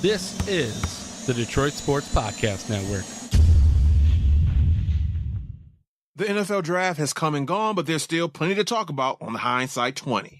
This is the Detroit Sports Podcast Network. The NFL draft has come and gone, but there's still plenty to talk about on the Hindsight 20.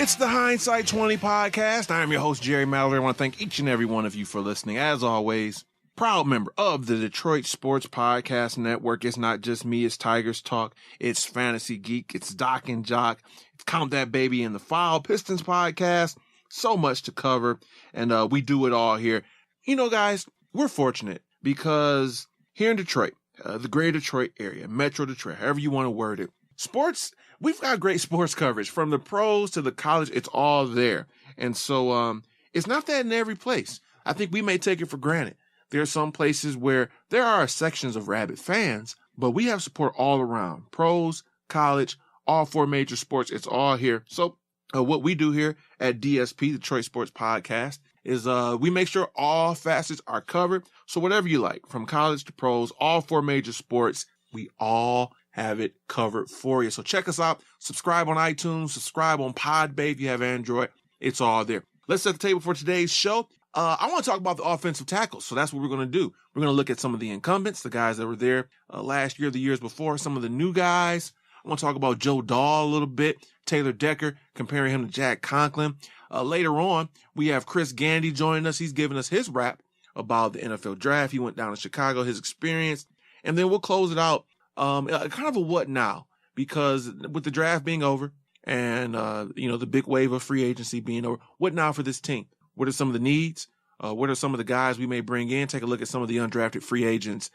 It's the Hindsight 20 podcast. I am your host, Jerry Mallory. I want to thank each and every one of you for listening. As always, proud member of the Detroit Sports Podcast Network. It's not just me, it's Tigers Talk, it's Fantasy Geek, it's Doc and Jock, it's Count That Baby in the File, Pistons Podcast. So much to cover, and we do it all here. You know, guys, we're fortunate because here in Detroit, the greater Detroit area, Metro Detroit, however you want to word it, sports, we've got great sports coverage from the pros to the college. It's all there. And so, it's not that in every place. I think we may take it for granted. There are some places where there are sections of rabid fans, but we have support all around. Pros, college, all four major sports. It's all here. So, what we do here at DSP, Detroit Sports Podcast, is, we make sure all facets are covered. So whatever you like, from college to pros, all four major sports, we all have it covered for you. So check us out. Subscribe on iTunes. Subscribe on Podbay if you have Android. It's all there. Let's set the table for today's show. I want to talk about the offensive tackles. So that's what we're going to do. We're going to look at some of the incumbents, the guys that were there last year, the years before, some of the new guys. I want to talk about Joe Dahl a little bit, Taylor Decker, comparing him to Jack Conklin. Later on, we have Chris Gandy joining us. He's giving us his rap about the NFL draft. He went down to Chicago, his experience. And then we'll close it out. Kind of a what now, because with the draft being over and, the big wave of free agency being over, what now for this team? What are some of the needs? What are some of the guys we may bring in? Take a look at some of the undrafted free agents.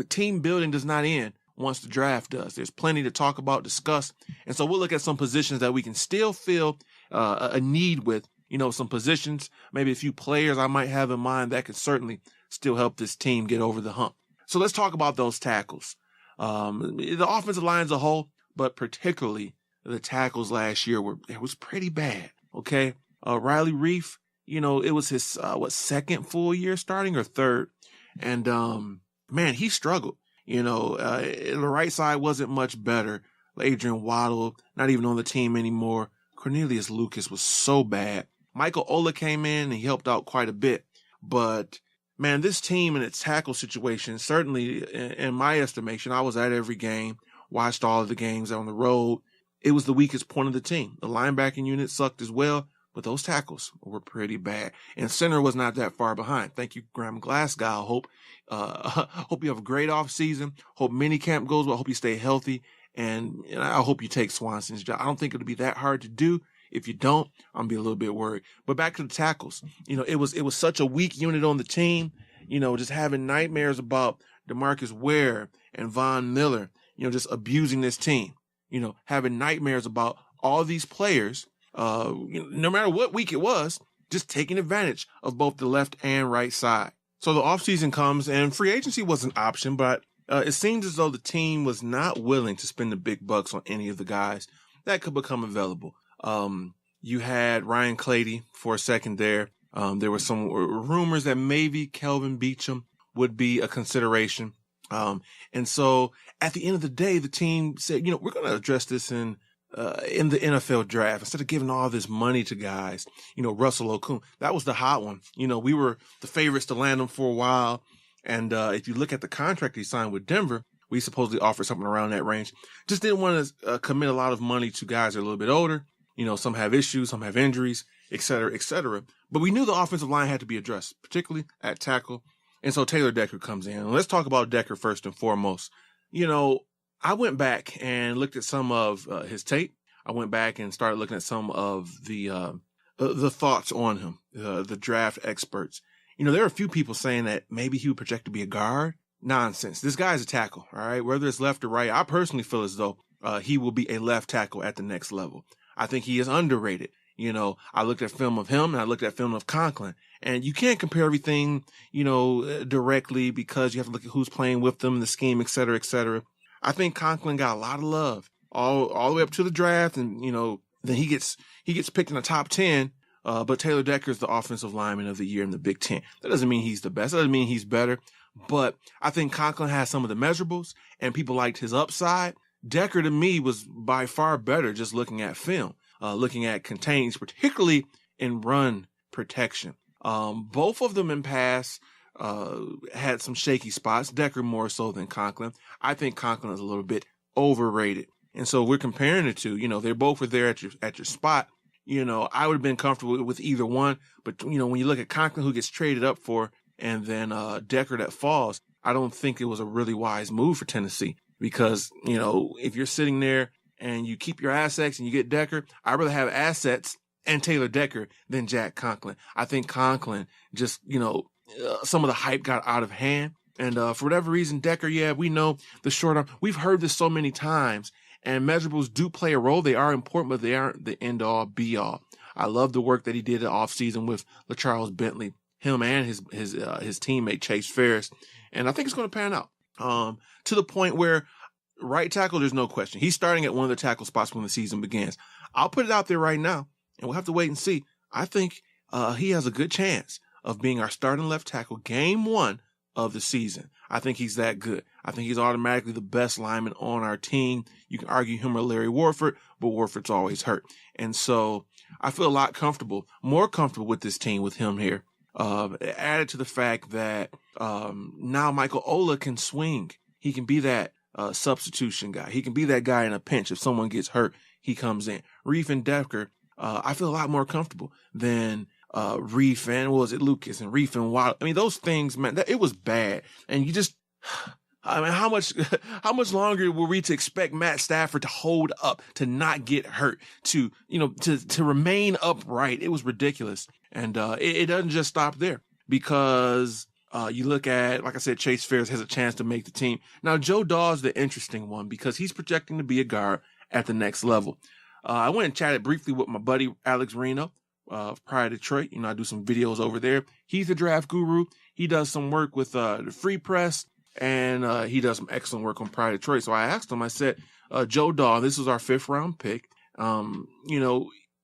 Team building does not end once the draft does. There's plenty to talk about, discuss. And so we'll look at some positions that we can still feel a need with, some positions, maybe a few players I might have in mind that could certainly still help this team get over the hump. So let's talk about those tackles. The offensive line as a whole, but particularly the tackles last year was pretty bad. Okay. Riley Reef, it was his, second full year starting or third. And, man, he struggled. The right side wasn't much better. Adrian Waddle, not even on the team anymore. Cornelius Lucas was so bad. Michael Ola came in and he helped out quite a bit, but man, this team and its tackle situation, certainly in my estimation, I was at every game, watched all of the games on the road. It was the weakest point of the team. The linebacking unit sucked as well, but those tackles were pretty bad. And center was not that far behind. Thank you, Graham Glasgow. Hope you have a great off season. Hope minicamp goes well. Hope you stay healthy. And I hope you take Swanson's job. I don't think it'll be that hard to do. If you don't, I'm gonna be a little bit worried. But back to the tackles, it was such a weak unit on the team, just having nightmares about DeMarcus Ware and Von Miller, just abusing this team, having nightmares about all these players, no matter what week it was, just taking advantage of both the left and right side. So the offseason comes and free agency was an option, but it seems as though the team was not willing to spend the big bucks on any of the guys that could become available. You had Ryan Clady for a second there. There were some rumors that maybe Kelvin Beachum would be a consideration. And so at the end of the day, the team said, we're going to address this in the NFL draft instead of giving all this money to guys. Russell Okung, that was the hot one. We were the favorites to land him for a while. And, if you look at the contract he signed with Denver, we supposedly offered something around that range. Just didn't want to commit a lot of money to guys that are a little bit older. Some have issues, some have injuries, et cetera, et cetera. But we knew the offensive line had to be addressed, particularly at tackle. And so Taylor Decker comes in. And let's talk about Decker first and foremost. I went back and looked at some of his tape. I went back and started looking at some of the thoughts on him, the draft experts. There are a few people saying that maybe he would project to be a guard. Nonsense. This guy's a tackle, all right? Whether it's left or right, I personally feel as though he will be a left tackle at the next level. I think he is underrated. I looked at film of him and I looked at film of Conklin. And you can't compare everything, directly because you have to look at who's playing with them, the scheme, et cetera, et cetera. I think Conklin got a lot of love all the way up to the draft. And, then he gets picked in the top 10. But Taylor Decker is the offensive lineman of the year in the Big Ten. That doesn't mean he's the best. That doesn't mean he's better. But I think Conklin has some of the measurables and people liked his upside. Decker to me was by far better just looking at film, looking at contains, particularly in run protection. Both of them in pass had some shaky spots. Decker more so than Conklin. I think Conklin is a little bit overrated. And so we're comparing the two. They both were there at your spot. I would have been comfortable with either one. But, when you look at Conklin, who gets traded up for, and then Decker that falls, I don't think it was a really wise move for Tennessee. Because, if you're sitting there and you keep your assets and you get Decker, I'd rather have assets and Taylor Decker than Jack Conklin. I think Conklin just, some of the hype got out of hand. And for whatever reason, Decker, we know the short arm. We've heard this so many times. And measurables do play a role. They are important, but they aren't the end-all, be-all. I love the work that he did in the offseason with LaCharles Bentley, him and his teammate Chase Ferris. And I think it's going to pan out. To the point where right tackle, there's no question. He's starting at one of the tackle spots when the season begins. I'll put it out there right now, and we'll have to wait and see. I think he has a good chance of being our starting left tackle game one of the season. I think he's that good. I think he's automatically the best lineman on our team. You can argue him or Larry Warford, but Warford's always hurt. And so I feel a lot more comfortable with this team with him here. Added to the fact that now Michael Ola can swing. He can be that substitution guy. He can be that guy in a pinch. If someone gets hurt, he comes in. Reef and Decker, I feel a lot more comfortable than Reef and Lucas and Reef and Wild. I mean, those things, man, it was bad. And you just, how much longer were we to expect Matt Stafford to hold up, to not get hurt, to remain upright? It was ridiculous. And it doesn't just stop there because you look at, like I said, Chase Ferris has a chance to make the team. Now, Joe Dawes the interesting one because he's projecting to be a guard at the next level. I went and chatted briefly with my buddy Alex Reno of Pride Detroit. I do some videos over there. He's a draft guru. He does some work with the Free Press, and he does some excellent work on Pride Detroit. So I asked him, I said, Joe Dawes, this is our 5th round pick.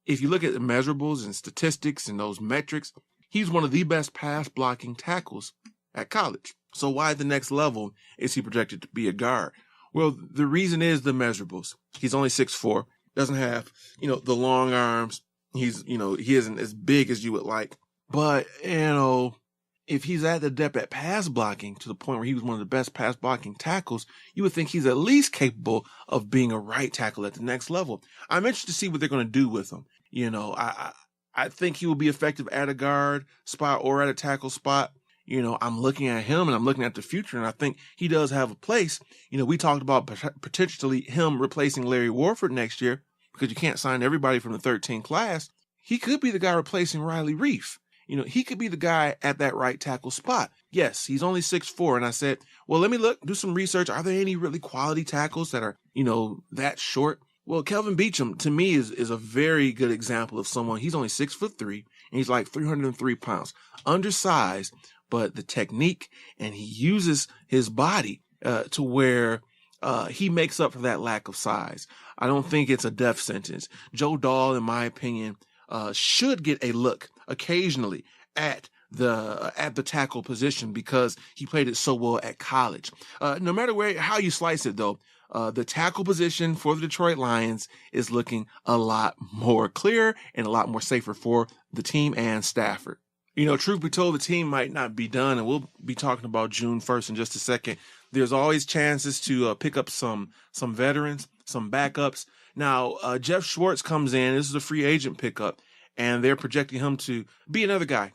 If you look at the measurables and statistics and those metrics, he's one of the best pass blocking tackles at college. So why the next level is he projected to be a guard? Well, the reason is the measurables. He's only 6'4", doesn't have, the long arms. He's, he isn't as big as you would like. But, if he's at the depth at pass blocking to the point where he was one of the best pass blocking tackles, you would think he's at least capable of being a right tackle at the next level. I'm interested to see what they're going to do with him. I think he will be effective at a guard spot or at a tackle spot. I'm looking at him and I'm looking at the future, and I think he does have a place. We talked about potentially him replacing Larry Warford next year because you can't sign everybody from the 13th class. He could be the guy replacing Riley Reef. He could be the guy at that right tackle spot. Yes, he's only 6'4". And I said, well, let me do some research. Are there any really quality tackles that are, that short? Well, Kelvin Beachum, to me, is a very good example of someone. He's only 6'3", and he's like 303 pounds. Undersized, but the technique, and he uses his body to where he makes up for that lack of size. I don't think it's a death sentence. Joe Dahl, in my opinion, should get a look occasionally at the tackle position because he played it so well at college. No matter how you slice it, though, the tackle position for the Detroit Lions is looking a lot more clear and a lot more safer for the team and Stafford. Truth be told, the team might not be done, and we'll be talking about June 1st in just a second. There's always chances to pick up some veterans, some backups. Now, Jeff Schwartz comes in. This is a free agent pickup, and they're projecting him to be another guy.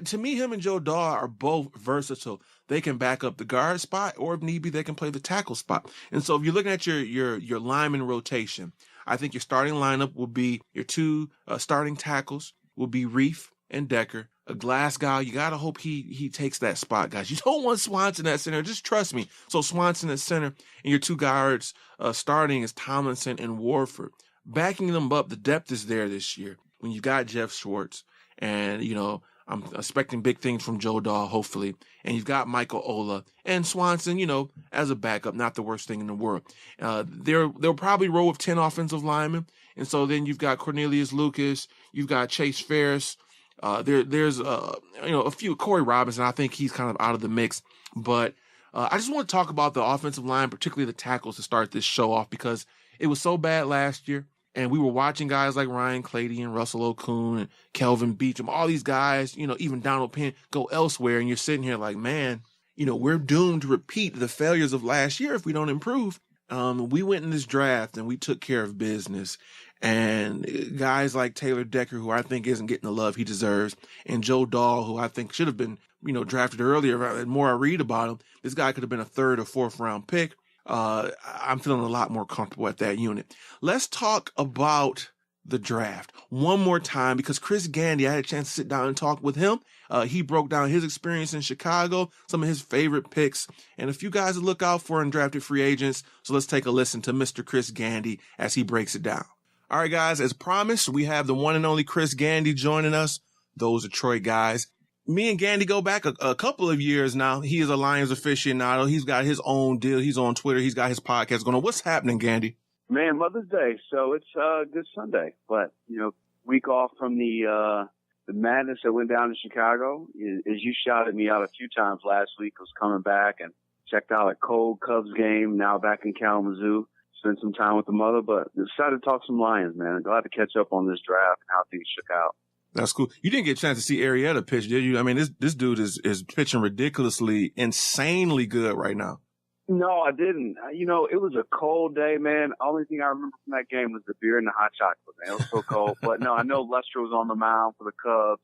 To me, him and Joe Dahl are both versatile. They can back up the guard spot, or if need be, they can play the tackle spot. And so if you're looking at your lineman rotation, I think your starting lineup will be your 2 starting tackles will be Reef and Decker. A Glasgow, you got to hope he takes that spot, guys. You don't want Swanson at center. Just trust me. So Swanson at center, and your 2 guards starting is Tomlinson and Warford. Backing them up, the depth is there this year. when you got Jeff Schwartz and, I'm expecting big things from Joe Dahl, hopefully, and you've got Michael Ola and Swanson, as a backup, not the worst thing in the world. They'll probably roll with 10 offensive linemen. And so then you've got Cornelius Lucas, you've got Chase Ferris. There's a few. Corey Robinson, I think he's kind of out of the mix. But I just want to talk about the offensive line, particularly the tackles, to start this show off, because it was so bad last year. And we were watching guys like Ryan Clady and Russell Okun and Kelvin Beachum, all these guys, even Donald Penn, go elsewhere. And you're sitting here like, man, we're doomed to repeat the failures of last year if we don't improve. We went in this draft and we took care of business. And guys like Taylor Decker, who I think isn't getting the love he deserves, and Joe Dahl, who I think should have been, drafted earlier. The more I read about him, this guy could have been a 3rd or 4th round pick. I'm feeling a lot more comfortable at that unit. Let's talk about the draft one more time, because Chris Gandy, I had a chance to sit down and talk with him. He broke down his experience in Chicago, some of his favorite picks, and a few guys to look out for undrafted free agents. So let's take a listen to Mr. Chris Gandy as he breaks it down. All right, guys, as promised, we have the one and only Chris Gandy joining us, those Detroit guys. Me and Gandy go back a couple of years now. He is a Lions aficionado. He's got his own deal. He's on Twitter. He's got his podcast going on. What's happening, Gandy? Man, Mother's Day, so it's Good Sunday. But, week off from the madness that went down in Chicago. As you shouted me out a few times last week, I was coming back and checked out a cold Cubs game, now back in Kalamazoo. Spent some time with the mother, but decided to talk some Lions, man. I'm glad to catch up on this draft and how things shook out. That's cool. You didn't get a chance to see Arrieta pitch, did you? I mean, this dude is pitching ridiculously, insanely good right now. No, I didn't. It was a cold day, man. Only thing I remember from that game was the beer and the hot chocolate, man. It was so cold. But no, I know Lester was on the mound for the Cubs,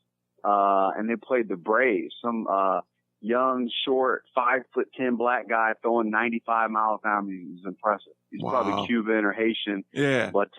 and they played the Braves. Some young, short, 5'10" black guy throwing 95 miles an hour. He was impressive. He's probably Cuban or Haitian. Yeah. But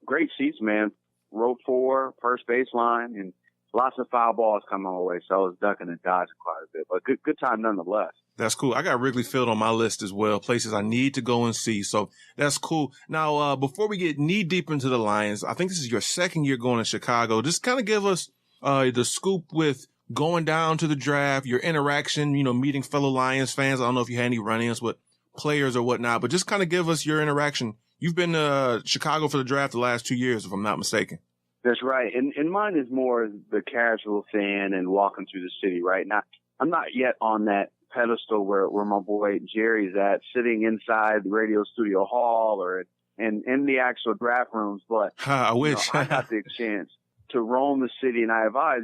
great seats, man. Row 4, first baseline, and lots of foul balls coming my way. So I was ducking and dodging quite a bit, but good time nonetheless. That's cool. I got Wrigley Field on my list as well, places I need to go and see. So that's cool. Now, before we get knee deep into the Lions, I think this is your 2nd year going to Chicago. Just kind of give us the scoop with going down to the draft, your interaction, meeting fellow Lions fans. I don't know if you had any run-ins with players or whatnot, but just kind of give us your interaction. You've been to Chicago for the draft the last 2 years, if I'm not mistaken. That's right. And mine is more the casual fan and walking through the city, right? I'm not yet on that pedestal where my boy Jerry's at, sitting inside the radio studio hall and in the actual draft rooms. But I wish I got the chance to roam the city, and I advise,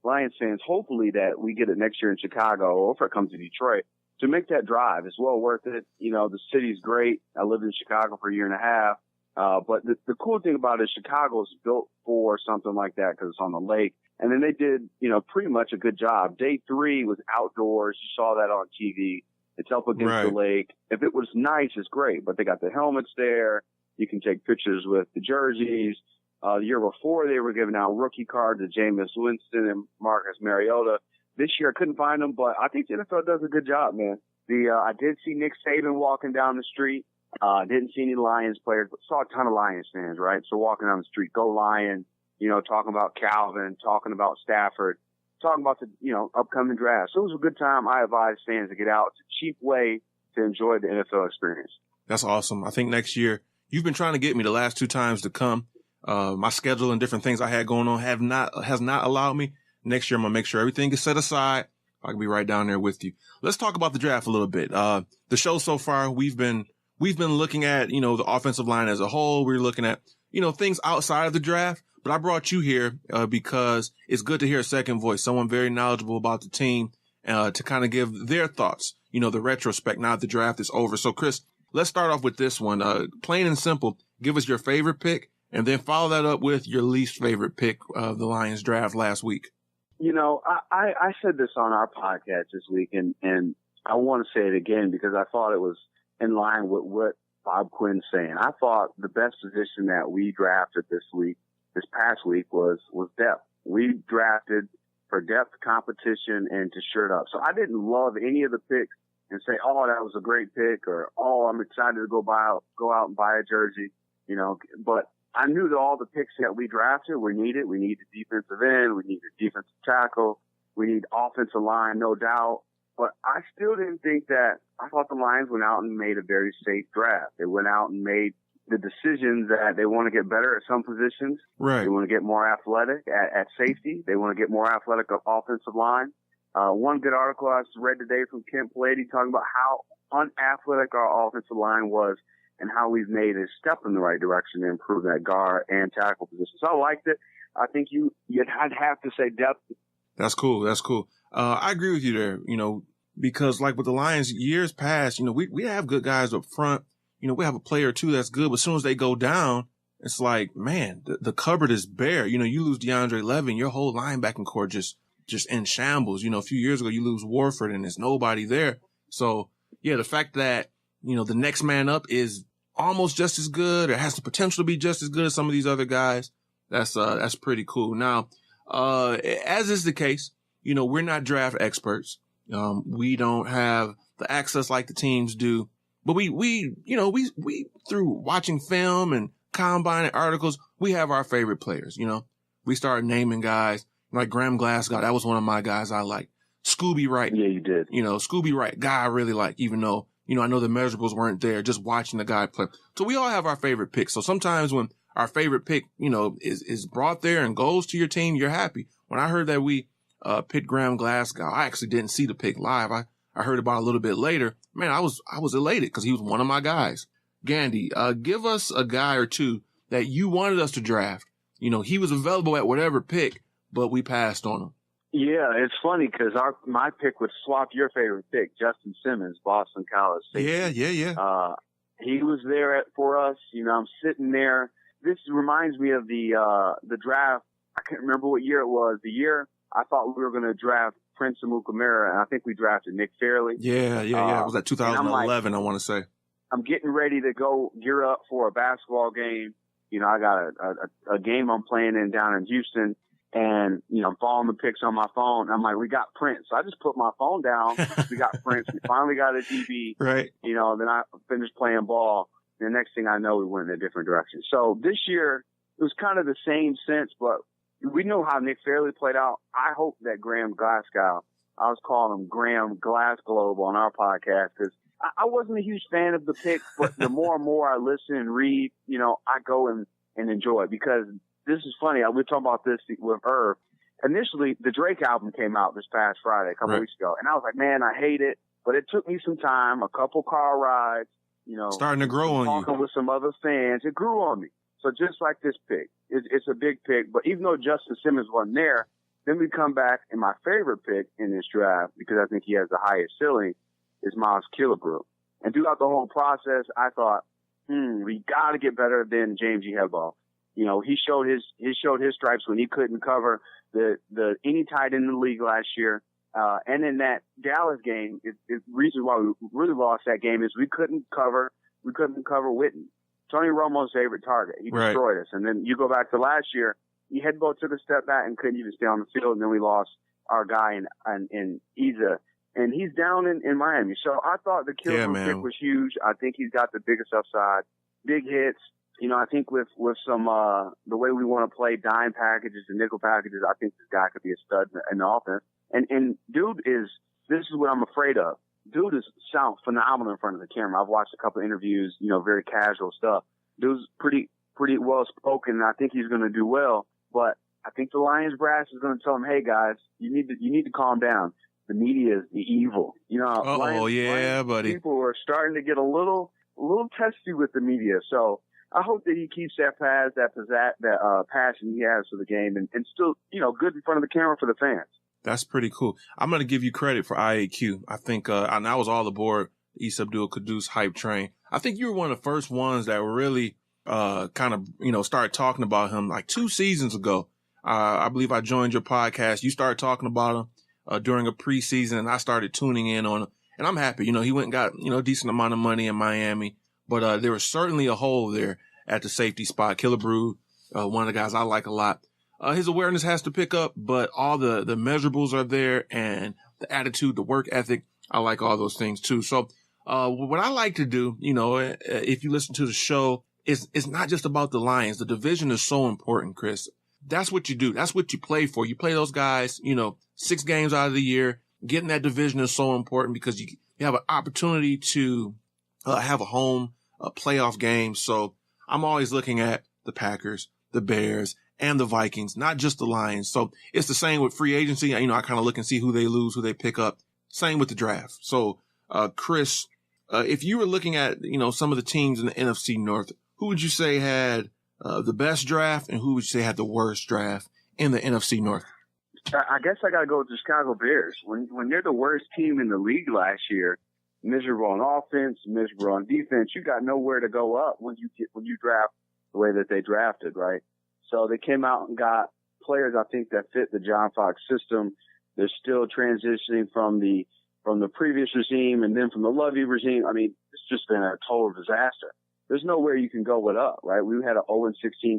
Lions fans, hopefully that we get it next year in Chicago, or if it comes to Detroit, to make that drive. It's well worth it. The city's great. I lived in Chicago for a year and a half. But the cool thing about it is Chicago is built for something like that because it's on the lake. And then they did, pretty much a good job. Day 3 was outdoors. You saw that on TV. It's up against the lake. If it was nice, it's great. But they got the helmets there. You can take pictures with the jerseys. The year before, they were giving out rookie cards to Jameis Winston and Marcus Mariota. This year, I couldn't find them, but I think the NFL does a good job, man. I did see Nick Saban walking down the street. Didn't see any Lions players, but saw a ton of Lions fans, right? So walking down the street, go Lions, talking about Calvin, talking about Stafford, talking about the, upcoming draft. So it was a good time. I advise fans to get out. It's a cheap way to enjoy the NFL experience. That's awesome. I think next year, you've been trying to get me the last 2 times to come. My schedule and different things I had going on has not allowed me. Next year, I'm going to make sure everything is set aside. I can be right down there with you. Let's talk about the draft a little bit. The show so far, we've been looking at, the offensive line as a whole. We're looking at, things outside of the draft, but I brought you here, because it's good to hear a second voice, someone very knowledgeable about the team, to kind of give their thoughts, the retrospect now that the draft is over. So Chris, let's start off with this one. Plain and simple, give us your favorite pick and then follow that up with your least favorite pick of the Lions draft last week. I said this on our podcast this week, and I want to say it again because I thought it was in line with what Bob Quinn's saying. I thought the best position that we drafted this past week was depth. We drafted for depth, competition, and to shirt up. So I didn't love any of the picks and say, oh, that was a great pick, or, oh, I'm excited to go out and buy a jersey, but I knew that all the picks that we drafted were needed. We needed defensive end. We needed defensive tackle. We need offensive line, no doubt. But I still didn't think that. I thought the Lions went out and made a very safe draft. They went out and made the decisions that they want to get better at some positions. Right. They want to get more athletic at safety. They want to get more athletic at offensive line. One good article I read today from Kent Palady talking about how unathletic our offensive line was and how we've made a step in the right direction to improve that guard and tackle position. So I liked it. I think I'd have to say depth. That's cool. That's cool. I agree with you there, because like with the Lions years past, we have good guys up front. We have a player or two that's good, but as soon as they go down, it's like, man, the cupboard is bare. You lose DeAndre Levin, your whole linebacking core just in shambles. A few years ago, you lose Warford and there's nobody there. So yeah, the fact that, the next man up is almost just as good or has the potential to be just as good as some of these other guys, that's pretty cool. Now, as is the case, we're not draft experts. We don't have the access like the teams do, but we through watching film and combine and articles, we have our favorite players. We start naming guys like Graham Glasgow. That was one of my guys I liked. Scooby Wright. Yeah, you did. Scooby Wright, guy I really like, even though, I know the measurables weren't there, just watching the guy play. So we all have our favorite picks. So sometimes when our favorite pick, is brought there and goes to your team, you're happy. When I heard that we picked Graham Glasgow, I actually didn't see the pick live. I heard about it a little bit later. Man, I was elated because he was one of my guys. Gandy, give us a guy or two that you wanted us to draft. He was available at whatever pick, but we passed on him. Yeah, it's funny because my pick would swap your favorite pick, Justin Simmons, Boston College. Yeah. He was there for us. I'm sitting there. This reminds me of the draft. I can't remember what year it was. The year I thought we were going to draft Prince Amukamara, and I think we drafted Nick Fairley. Yeah. It was that 2011, I want to say. I'm getting ready to go gear up for a basketball game. I got a game I'm playing in down in Houston. And, I'm following the picks on my phone. I'm like, we got Prince. So I just put my phone down. We got Prince. We finally got a DB. Right. Then I finished playing ball. And the next thing I know, we went in a different direction. So this year, it was kind of the same sense, but we know how Nick Fairley played out. I hope that Graham Glasgow, I was calling him Graham Glassglobe on our podcast because I wasn't a huge fan of the pick, but the more and more I listen and read, I go and enjoy it because this is funny. We were talking about this with Irv. Initially, the Drake album came out this past Friday, a couple of weeks ago. And I was like, man, I hate it. But it took me some time, a couple car rides, starting to grow on you. Talking with some other fans. It grew on me. So just like this pick, it's a big pick. But even though Justin Simmons wasn't there, then we come back and my favorite pick in this draft, because I think he has the highest ceiling, is Miles Killebrew. And throughout the whole process, I thought, we got to get better than James G. Hedball. He showed his stripes when he couldn't cover any tight end in the league last year. And in that Dallas game, the reason why we really lost that game is we couldn't cover Witten. Tony Romo's favorite target. He destroyed us. And then you go back to last year, Hedball took a step back and couldn't even stay on the field. And then we lost our guy in Iza. And he's down in Miami. So I thought the Killebrew pick was huge. I think he's got the biggest upside. Big hits. I think with some, the way we want to play dime packages and nickel packages, I think this guy could be a stud in the offense. And dude this is what I'm afraid of. Dude sounds phenomenal in front of the camera. I've watched a couple of interviews, very casual stuff. Dude's pretty well spoken, and I think he's going to do well. But I think the Lions brass is going to tell him, hey guys, you need to calm down. The media is the evil. Lions buddy. People are starting to get a little testy with the media. So I hope that he keeps that passion he has for the game and still, good in front of the camera for the fans. That's pretty cool. I'm going to give you credit for IAQ. I think, and I was all aboard the Issa Abdul Quddus hype train. I think you were one of the first ones that were really, started talking about him like 2 seasons ago. I believe I joined your podcast. You started talking about him, during a preseason, and I started tuning in on him. And I'm happy. He went and got, a decent amount of money in Miami. But there was certainly a hole there at the safety spot. Killebrew, one of the guys I like a lot. His awareness has to pick up, but all the measurables are there, and the attitude, the work ethic, I like all those things too. So what I like to do, if you listen to the show it's not just about the Lions. The division is so important, Chris. That's what you do. That's what you play for. You play those guys, 6 games out of the year. Getting that division is so important because you have an opportunity to have a home playoff game. So I'm always looking at the Packers, the Bears, and the Vikings, not just the Lions. So it's the same with free agency. I kind of look and see who they lose, who they pick up. Same with the draft. So, Chris, if you were looking at, some of the teams in the NFC North, who would you say had the best draft and who would you say had the worst draft in the NFC North? I guess I got to go with the Chicago Bears. When they're the worst team in the league last year, miserable on offense, miserable on defense, you got nowhere to go up when you draft the way that they drafted, right? So they came out and got players, I think, that fit the John Fox system. They're still transitioning from the previous regime and then from the Lovey regime. I mean, it's just been a total disaster. There's nowhere you can go with up, right? We had an 0-16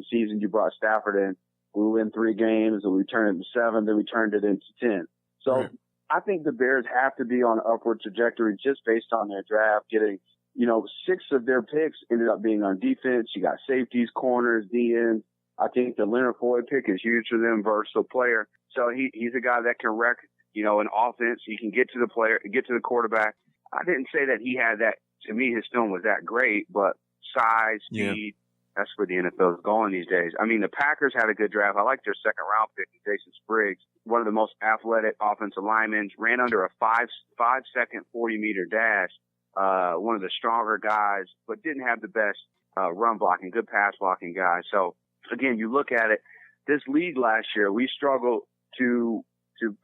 season. You brought Stafford in. We win 3 games, and we turned it into 7, then we turned it into 10. So right. I think the Bears have to be on an upward trajectory just based on their draft. Getting, 6 of their picks ended up being on defense. You got safeties, corners, DNs. I think the Leonard Floyd pick is huge for them, versatile player. So he's a guy that can wreck, an offense. He can get to the player, get to the quarterback. I didn't say that he had that. To me, his film was that great, but size, speed, that's where the NFL is going these days. I mean, the Packers had a good draft. I like their second round pick, Jason Spriggs, one of the most athletic offensive linemen, ran under a 5-second 40-meter dash. One of the stronger guys, but didn't have the best run blocking, good pass blocking guy. So again, you look at it, this league last year, we struggled to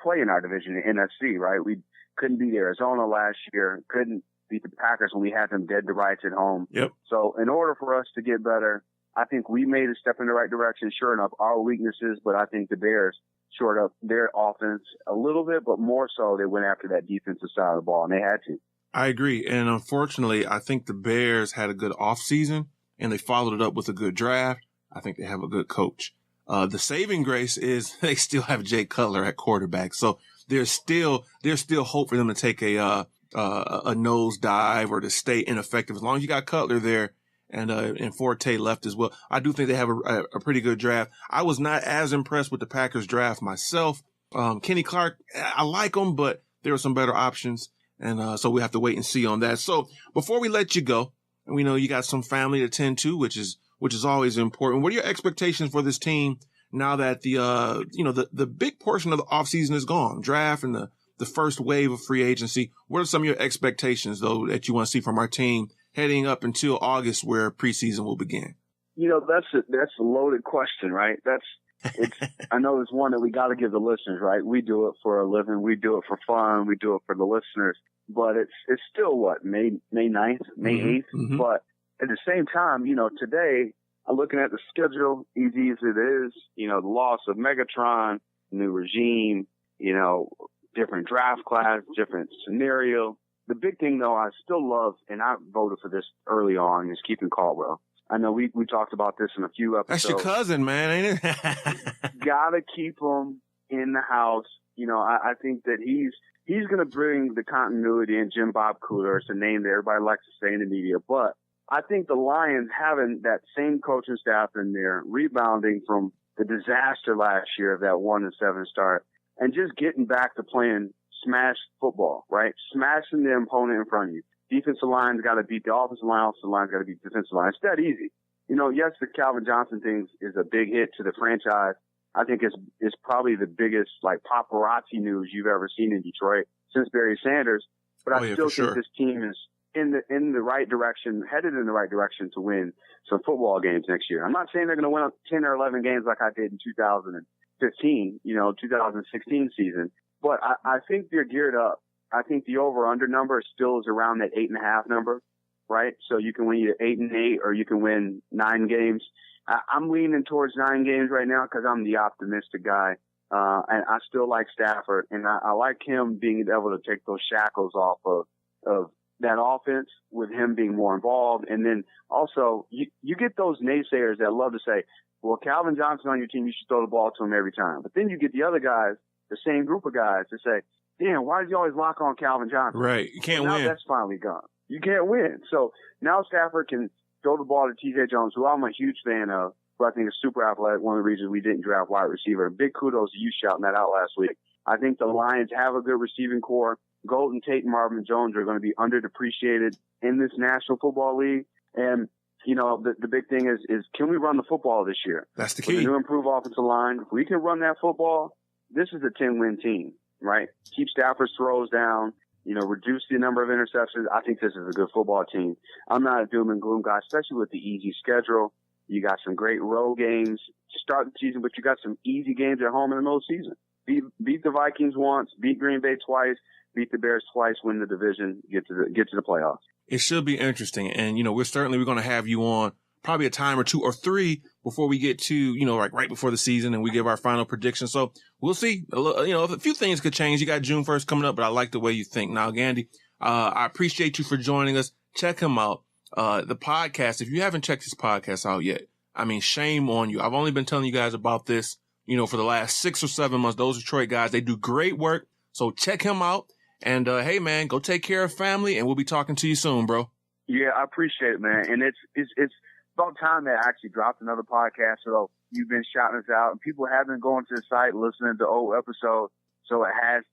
play in our division, the NFC, right? We couldn't beat Arizona last year, couldn't beat the Packers when we had them dead to rights at home. Yep. So in order for us to get better, I think we made a step in the right direction. Sure enough, our weaknesses, but I think the Bears shored up their offense a little bit, but more so they went after that defensive side of the ball, and they had to. I agree. And unfortunately, I think the Bears had a good offseason, and they followed it up with a good draft. I think they have a good coach. The saving grace is they still have Jay Cutler at quarterback. So there's still hope for them to take a nosedive or to stay ineffective. As long as you got Cutler there and Forte left as well. I do think they have a pretty good draft. I was not as impressed with the Packers draft myself. Kenny Clark, I like him, but there are some better options. And so we have to wait and see on that. So before we let you go, we know you got some family to tend to, which is always important. What are your expectations for this team now that the big portion of the offseason is gone, draft and the first wave of free agency? What are some of your expectations, though, that you want to see from our team heading up until August, where preseason will begin? That's a loaded question, right? I know it's one that we got to give the listeners, right? We do it for a living. We do it for fun. We do it for the listeners. But it's still May 9th, May 8th. Mm-hmm. But at the same time, today, I'm looking at the schedule, easy as it is, the loss of Megatron, new regime, different draft class, different scenario. The big thing, though, I still love, and I voted for this early on, is keeping Caldwell. I know we talked about this in a few episodes. That's your cousin, man, ain't it? Gotta keep him in the house. I think that he's going to bring the continuity in. Jim Bob Cooter, it's a name that everybody likes to say in the media. But I think the Lions having that same coaching staff in there, rebounding from the disaster last year of that 1-7 start, and just getting back to playing smash football, right? Smashing the opponent in front of you. Defensive line's got to beat the offensive line. Offensive line's got to beat the defensive line. It's that easy. Yes, the Calvin Johnson thing is a big hit to the franchise. I think it's probably the biggest paparazzi news you've ever seen in Detroit since Barry Sanders. But I still think this team is in the right direction, headed in the right direction to win some football games next year. I'm not saying they're going to win 10 or 11 games like I did in 2015, 2016 season, but I think they're geared up. I think the over-under number still is around that 8.5 number, right? So you can win either 8-8 or you can win 9 games. I'm leaning towards 9 games right now because I'm the optimistic guy. And I still like Stafford, and I like him being able to take those shackles off of that offense with him being more involved. And then also you get those naysayers that love to say, well, Calvin Johnson on your team, you should throw the ball to him every time. But then you get the other guys, the same group of guys, to say, damn, why did you always lock on Calvin Johnson? Right. You can't win. Now that's finally gone. You can't win. So now Stafford can throw the ball to T.J. Jones, who I'm a huge fan of, who I think is super athletic. One of the reasons we didn't draft wide receiver. Big kudos to you shouting that out last week. I think the Lions have a good receiving core. Golden Tate and Marvin Jones are going to be underdepreciated in this National Football League. And, you know, the big thing is can we run the football this year? That's the With key. the new improved offensive line, if we can run that football, this is a 10-win team, right? Keep Stafford's throws down, you know, reduce the number of interceptions. I think this is a good football team. I'm not a doom and gloom guy, especially with the easy schedule. You got some great road games to start the season, but you got some easy games at home in the middle of the season. Beat the Vikings once, beat Green Bay twice, beat the Bears twice, win the division, get to the playoffs. It should be interesting. And, you know, we're going to have you on probably a time or two or three before we get to, you know, like right before the season and we give our final prediction. So we'll see. You know, a few things could change. You got June 1st coming up, but I like the way you think. Now, Gandy, I appreciate you for joining us. Check him out. The podcast, if you haven't checked his podcast out yet, I mean, shame on you. I've only been telling you guys about this, you know, for the last 6 or 7 months. Those Detroit guys, they do great work. So check him out. And, hey, man, go take care of family, and we'll be talking to you soon, bro. Yeah, I appreciate it, man. And it's about time that I actually dropped another podcast. So you've been shouting us out, and people have been going to the site and listening to old episodes. So it has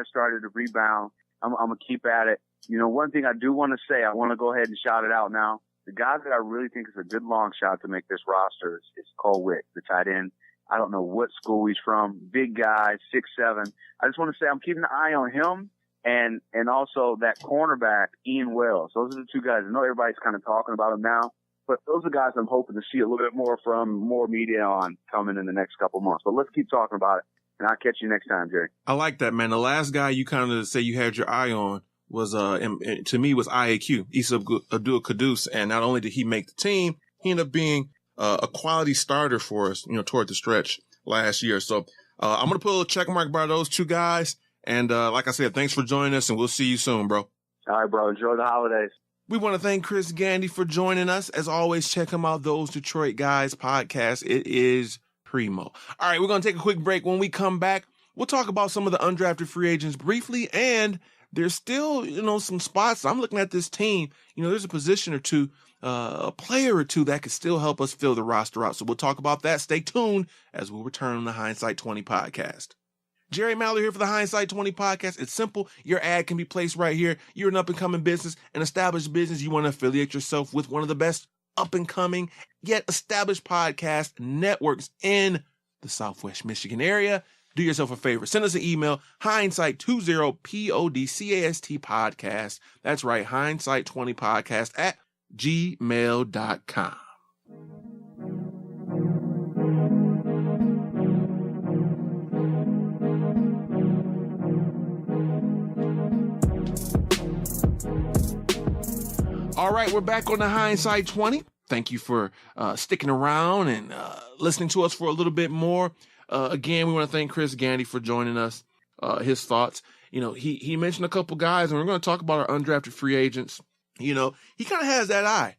started to rebound. I'm going to keep at it. You know, one thing I do want to say, I want to go ahead and shout it out now. The guy that I really think is a good long shot to make this roster is Cole Witt, the tight end. I don't know what school he's from. Big guy, 6'7". I just want to say I'm keeping an eye on him and also that cornerback, Ian Wells. Those are the two guys. I know everybody's kind of talking about them now, but those are guys I'm hoping to see a little bit more from, more media on coming in the next couple months. But let's keep talking about it, and I'll catch you next time, Jerry. I like that, man. The last guy you kind of say you had your eye on was, to me, was IAQ, Issa Abdul-Quddus. And not only did he make the team, he ended up being a quality starter for us, you know, toward the stretch last year. So I'm going to put a little check mark by those two guys. And like I said, thanks for joining us, and we'll see you soon, bro. All right, bro. Enjoy the holidays. We want to thank Chris Gandy for joining us. As always, check him out, Those Detroit Guys podcast. It is primo. All right, we're going to take a quick break. When we come back, we'll talk about some of the undrafted free agents briefly, and there's still, you know, some spots. I'm looking at this team. You know, there's a position or two, a player or two that could still help us fill the roster out. So we'll talk about that. Stay tuned as we return on the Hindsight 20 podcast. Jerry Mallory here for the Hindsight 20 podcast. It's simple. Your ad can be placed right here. You're an up-and-coming business, an established business. You want to affiliate yourself with one of the best up-and-coming yet established podcast networks in the Southwest Michigan area. Do yourself a favor. Send us an email, hindsight20podcast podcast. That's right, hindsight20podcast at gmail.com. All right, we're back on the Hindsight 20. Thank you for sticking around and listening to us for a little bit more. Again, we want to thank Chris Gandy for joining us. His thoughts. You know, he mentioned a couple guys, and we're going to talk about our undrafted free agents. You know, he kind of has that eye.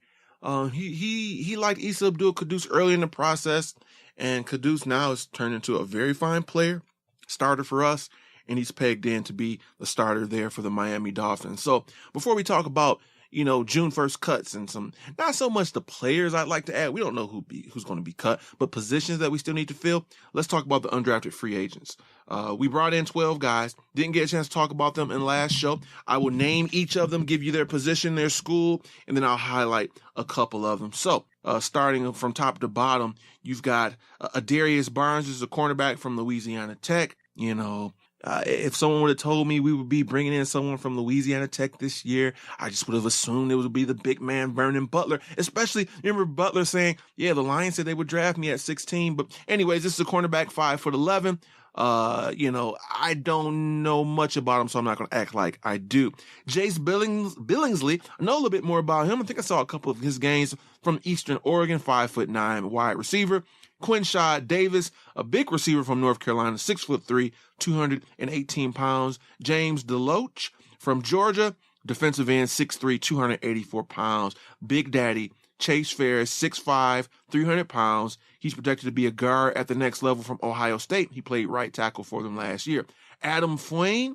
He liked Issa Abdul-Quddus early in the process, and Quddus now has turned into a very fine player, starter for us, and he's pegged in to be the starter there for the Miami Dolphins. So before we talk about, you know, June 1st cuts and some, not so much the players I'd like to add. We don't know who's going to be cut, but positions that we still need to fill. Let's talk about the undrafted free agents. We brought in 12 guys. Didn't get a chance to talk about them in last show. I will name each of them, give you their position, their school, and then I'll highlight a couple of them. So, starting from top to bottom, you've got Adarius Barnes, who's a cornerback from Louisiana Tech. You know, if someone would have told me we would be bringing in someone from Louisiana Tech this year, I just would have assumed it would be the big man Vernon Butler. Especially, remember Butler saying, yeah, the Lions said they would draft me at 16. But anyways, this is a cornerback 5'11". You know, I don't know much about him, so I'm not going to act like I do. Jace Billingsley, I know a little bit more about him. I think I saw a couple of his games from Eastern Oregon, 5'9", wide receiver. Quinshaw Davis, a big receiver from North Carolina, 6'3", 218 pounds. James DeLoach from Georgia, defensive end, 6'3", 284 pounds. Big Daddy Chase Ferris, 6'5", 300 pounds. He's projected to be a guard at the next level from Ohio State. He played right tackle for them last year. Adam Fune,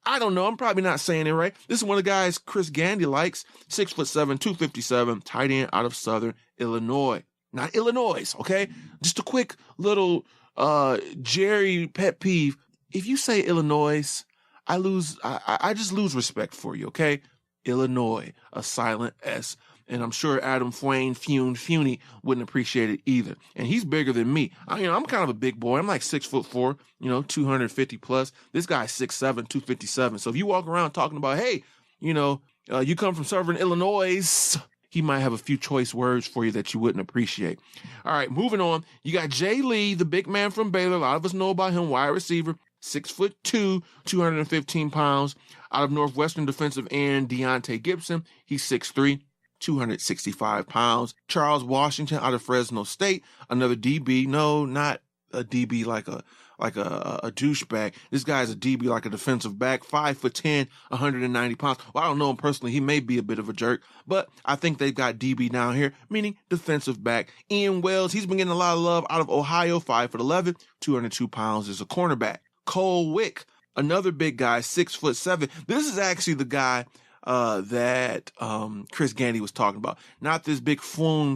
I don't know. I'm probably not saying it right. This is one of the guys Chris Gandy likes, 6'7", 257, tight end out of Southern Illinois. Not Illinois, okay? Just a quick little Jerry pet peeve. If you say Illinois, I just lose respect for you, okay? Illinois, a silent S. And I'm sure Adam Fune wouldn't appreciate it either. And he's bigger than me. I'm kind of a big boy. I'm like 6'4", 250 plus. This guy's 6'7", 257. So if you walk around talking about, hey, you come from Southern Illinois, he might have a few choice words for you that you wouldn't appreciate. All right, moving on. You got Jay Lee, the big man from Baylor. A lot of us know about him, wide receiver, 6'2", 215 pounds. Out of Northwestern defensive end, Deontay Gibson, he's 6'3", 265 pounds. Charles Washington out of Fresno State, another DB. No, not a DB like a douchebag. This guy's a DB like a defensive back, 5'10", 190 pounds. Well, I don't know him personally. He may be a bit of a jerk, but I think they've got DB down here, meaning defensive back. Ian Wells, he's been getting a lot of love out of Ohio, 5'11", 202 pounds, is a cornerback. Cole Wick, another big guy, 6'7". This is actually the guy that Chris Gandy was talking about. Not this big Fune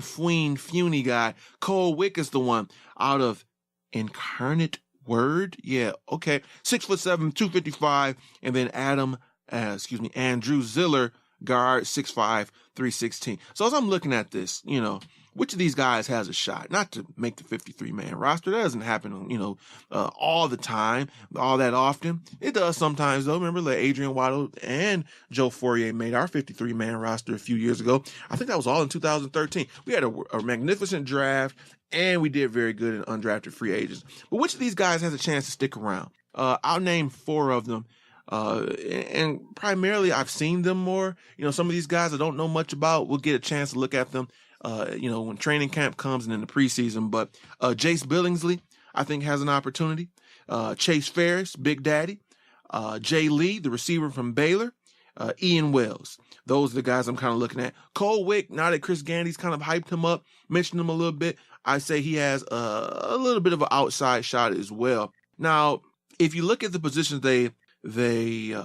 guy. Cole Wick is the one out of Incarnate Word. Yeah, okay. 6'7", 255. And then Andrew Ziller, guard, 6'5", 316. So as I'm looking at this, which of these guys has a shot? Not to make the 53-man roster. That doesn't happen, all the time, all that often. It does sometimes, though. Remember, like Adrian Waddle and Joe Fourier made our 53-man roster a few years ago. I think that was all in 2013. We had a magnificent draft, and we did very good in undrafted free agents. But which of these guys has a chance to stick around? I'll name 4 of them. And primarily, I've seen them more. Some of these guys I don't know much about. We'll get a chance to look at them when training camp comes and in the preseason. But Jace Billingsley, I think, has an opportunity. Chase Ferris, Big Daddy. Jay Lee, the receiver from Baylor. Ian Wells. Those are the guys I'm kind of looking at. Cole Wick, now that Chris Gandy's kind of hyped him up, mentioned him a little bit, I say he has a little bit of an outside shot as well. Now, if you look at the positions they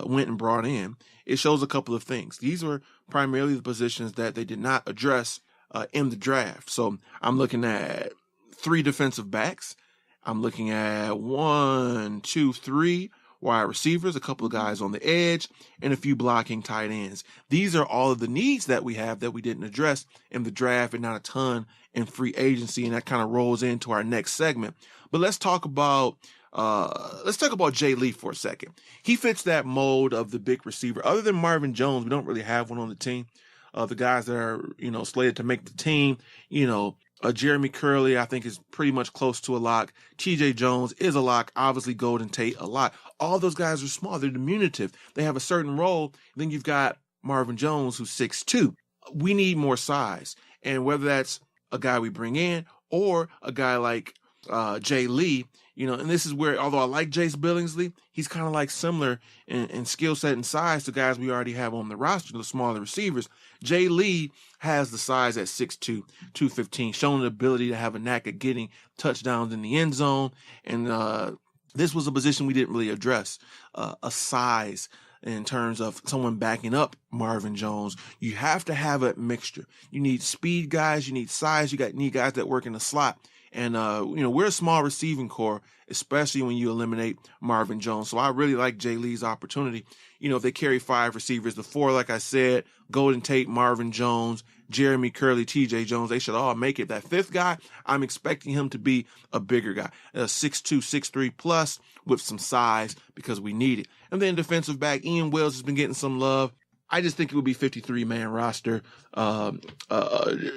went and brought in, it shows a couple of things. These were primarily the positions that they did not address in the draft. So I'm looking at 3 defensive backs. I'm looking at 3 wide receivers, a couple of guys on the edge, and a few blocking tight ends. These are all of the needs that we have that we didn't address in the draft, and not a ton in free agency, and that kind of rolls into our next segment. But let's talk about Jay Lee for a second. He fits that mold of the big receiver. Other than Marvin Jones, we don't really have one on the team. The guys that are, slated to make the team, Jeremy Curley, I think, is pretty much close to a lock. TJ Jones is a lock. Obviously, Golden Tate, a lock. All those guys are small. They're diminutive. They have a certain role. Then you've got Marvin Jones, who's 6'2". We need more size. And whether that's a guy we bring in or a guy like Jay Lee, and this is where, although I like Jace Billingsley, he's kind of like similar in skill set and size to guys we already have on the roster, the smaller receivers. Jay Lee has the size at 6'2", 215, showing the ability to have a knack at getting touchdowns in the end zone. And this was a position we didn't really address, a size in terms of someone backing up Marvin Jones. You have to have a mixture. You need speed guys, you need size, you need guys that work in the slot. And, we're a small receiving core, especially when you eliminate Marvin Jones. So I really like Jay Lee's opportunity. If they carry 5 receivers, the 4, like I said, Golden Tate, Marvin Jones, Jeremy Curley, TJ Jones, they should all make it. That 5th guy, I'm expecting him to be a bigger guy, 6'2", 6'3 plus with some size because we need it. And then defensive back, Ian Wells has been getting some love. I just think it would be 53-man roster,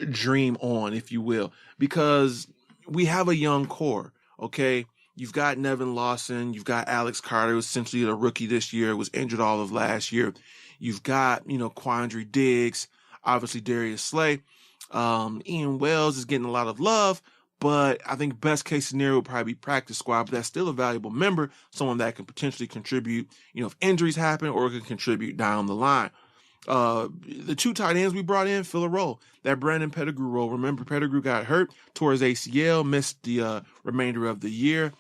dream on, if you will, because we have a young core, okay? You've got Nevin Lawson. You've got Alex Carter, who's essentially a rookie this year, was injured all of last year. You've got, Quandre Diggs, obviously Darius Slay. Ian Wells is getting a lot of love, but I think best case scenario would probably be practice squad, but that's still a valuable member, someone that can potentially contribute, if injuries happen, or can contribute down the line. The two tight ends we brought in fill a role, that Brandon Pettigrew role. Remember, Pettigrew got hurt, tore his ACL, missed the remainder of the year.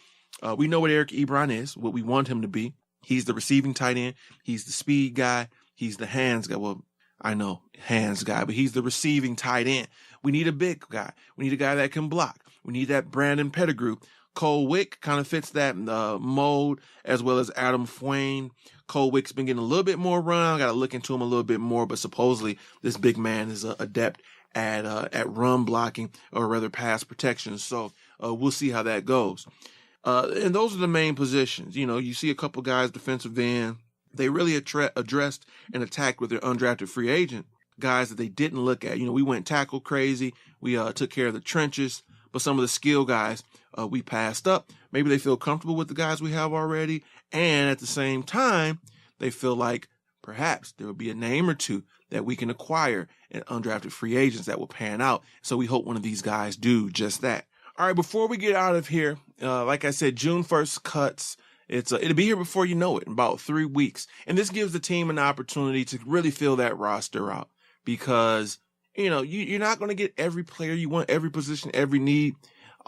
We know what Eric Ebron is, what we want him to be. He's the receiving tight end. He's the speed guy. He's the hands guy. Well, I know hands guy, but he's the receiving tight end. We need a big guy. We need a guy that can block. We need that Brandon Pettigrew. Cole Wick kind of fits that mold, as well as Adam Fwain. Cole Wick's been getting a little bit more run. I got to look into him a little bit more, but supposedly this big man is adept at run blocking, or rather pass protection. So we'll see how that goes. And those are the main positions. You know, you see a couple guys defensive end. They really addressed and attacked with their undrafted free agent guys that they didn't look at. You know, we went tackle crazy. We took care of the trenches, but some of the skill guys we passed up. Maybe they feel comfortable with the guys we have already, and at the same time, they feel like perhaps there will be a name or two that we can acquire in undrafted free agents that will pan out. So we hope one of these guys do just that. All right, before we get out of here, like I said, June 1st cuts. It'll be here before you know it, in about 3 weeks. And this gives the team an opportunity to really fill that roster out, because, you know, you're not going to get every player you want, every position, every need.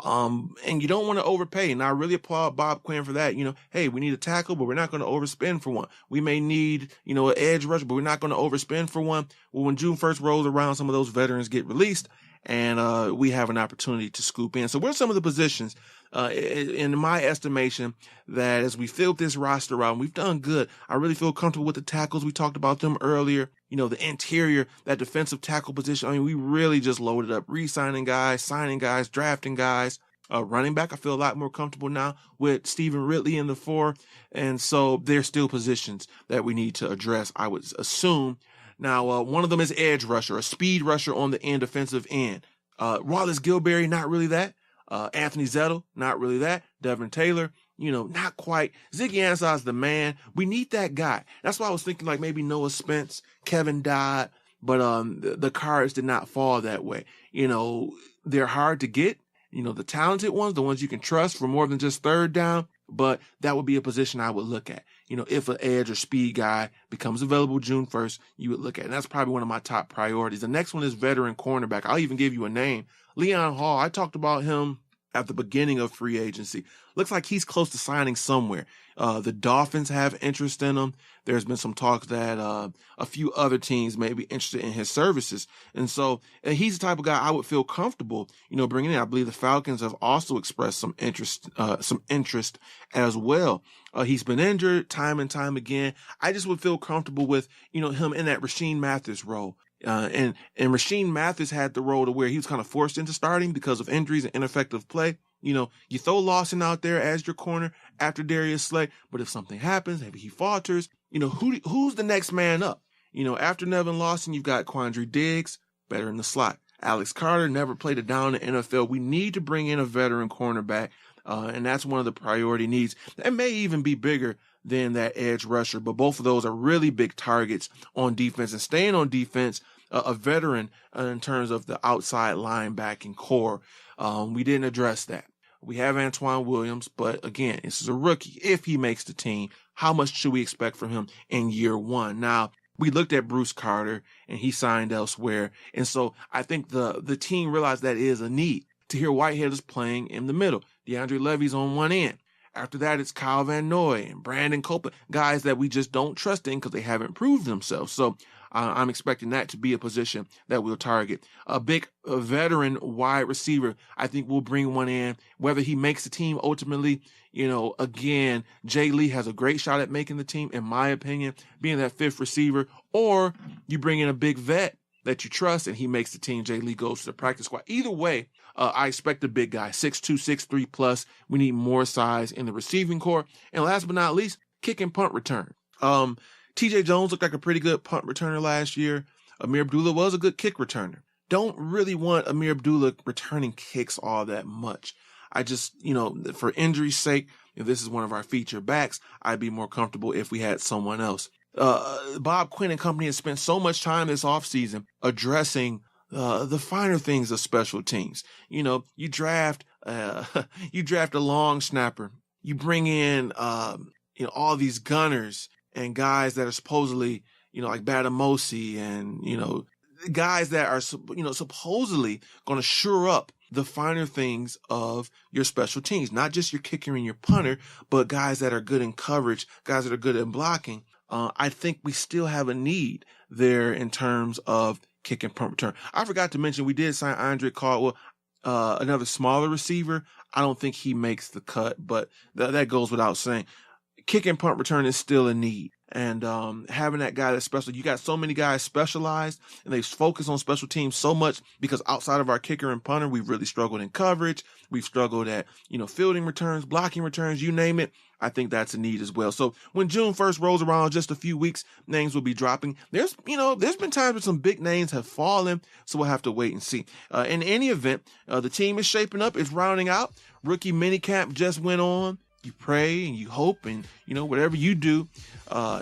And you don't want to overpay. And I really applaud Bob Quinn for that. You know, hey, we need a tackle, but we're not going to overspend for one. We may need, you know, an edge rusher, but we're not going to overspend for one. Well, when June 1st rolls around, some of those veterans get released, and we have an opportunity to scoop in. So what are some of the positions, in my estimation, that as we filled this roster out, and we've done good. I really feel comfortable with the tackles. We talked about them earlier. You know, the interior, that defensive tackle position. I mean, we really just loaded up, re-signing guys, signing guys, drafting guys. Running back, I feel a lot more comfortable now with Stephen Ridley in the 4. And so there's still positions that we need to address, I would assume. Now, one of them is edge rusher, a speed rusher on the end, defensive end. Wallace Gilberry, not really that. Anthony Zettel, not really that. Devin Taylor, you know, not quite. Ziggy Ansah's the man. We need that guy. That's why I was thinking like maybe Noah Spence, Kevin Dodd, but the cards did not fall that way. You know, they're hard to get. You know, the talented ones, the ones you can trust for more than just third down, but that would be a position I would look at. You know, if an edge or speed guy becomes available June 1st, you would look at it. And that's probably one of my top priorities. The next one is veteran cornerback. I'll even give you a name. Leon Hall. I talked about him at the beginning of free agency. Looks like he's close to signing somewhere. The Dolphins have interest in him. There's been some talk that a few other teams may be interested in his services. And so he's the type of guy I would feel comfortable, you know, bringing in. I believe the Falcons have also expressed some interest as well. He's been injured time and time again. I just would feel comfortable with, you know, him in that Rashean Mathis role. And Rashean Mathis had the role to where he was kind of forced into starting because of injuries and ineffective play. You know, you throw Lawson out there as your corner after Darius Slay, but if something happens, maybe he falters, you know, who's the next man up? You know, after Nevin Lawson, you've got Quandre Diggs, better in the slot. Alex Carter never played it down in the NFL. We need to bring in a veteran cornerback, and that's one of the priority needs. That may even be bigger than that edge rusher, but both of those are really big targets on defense. And staying on defense, a veteran in terms of the outside linebacking core, we didn't address that. We have Antoine Williams, but again, this is a rookie. If he makes the team, how much should we expect from him in year one? Now, we looked at Bruce Carter, and he signed elsewhere. And so I think the team realized that is a need. Tahir Whitehead is playing in the middle. DeAndre Levy's on one end. After that, it's Kyle Van Noy and Brandon Copeland, guys that we just don't trust in because they haven't proved themselves. So I'm expecting that to be a position that we'll target. A veteran wide receiver, I think we'll bring one in. Whether he makes the team ultimately, you know, again, Jay Lee has a great shot at making the team, in my opinion, being that fifth receiver. Or you bring in a big vet that you trust and he makes the team. Jay Lee goes to the practice squad. Either way, I expect a big guy, 6'2", 6'3 plus. We need more size in the receiving core. And last but not least, kick and punt return. TJ Jones looked like a pretty good punt returner last year. Amir Abdullah was a good kick returner. Don't really want Amir Abdullah returning kicks all that much. I just, you know, for injury's sake, if this is one of our feature backs, I'd be more comfortable if we had someone else. Bob Quinn and company has spent so much time this offseason addressing the finer things of special teams. You know, you draft a long snapper. You bring in, you know, all these gunners and guys that are supposedly, like Batamosi and, guys that are, supposedly going to shore up the finer things of your special teams, not just your kicker and your punter, but guys that are good in coverage, guys that are good in blocking. I think we still have a need there in terms of kick and punt return. I forgot to mention we did sign Andre Caldwell, another smaller receiver. I don't think he makes the cut, but that goes without saying. Kick and punt return is still a need. And having that guy that's special, you got so many guys specialized and they focus on special teams so much because outside of our kicker and punter, we've really struggled in coverage. We've struggled at, fielding returns, blocking returns, you name it. I think that's a need as well. So when June 1st rolls around, just a few weeks, names will be dropping. There's been times where some big names have fallen, so we'll have to wait and see. In any event, the team is shaping up, it's rounding out. Rookie minicamp just went on. You pray and you hope and, whatever you do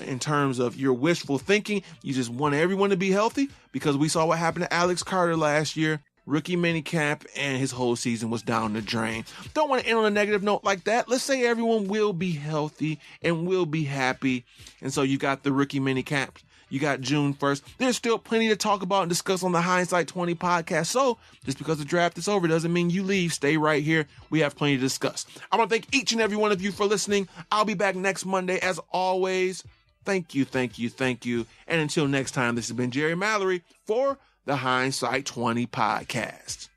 in terms of your wishful thinking, you just want everyone to be healthy because we saw what happened to Alex Carter last year. Rookie minicamp and his whole season was down the drain. Don't want to end on a negative note like that. Let's say everyone will be healthy and will be happy. And so you got the rookie minicamp. You got June 1st. There's still plenty to talk about and discuss on the Hindsight 20 podcast. So just because the draft is over doesn't mean you leave. Stay right here. We have plenty to discuss. I want to thank each and every one of you for listening. I'll be back next Monday as always. Thank you. And until next time, this has been Jerry Mallory for the Hindsight 20 podcast.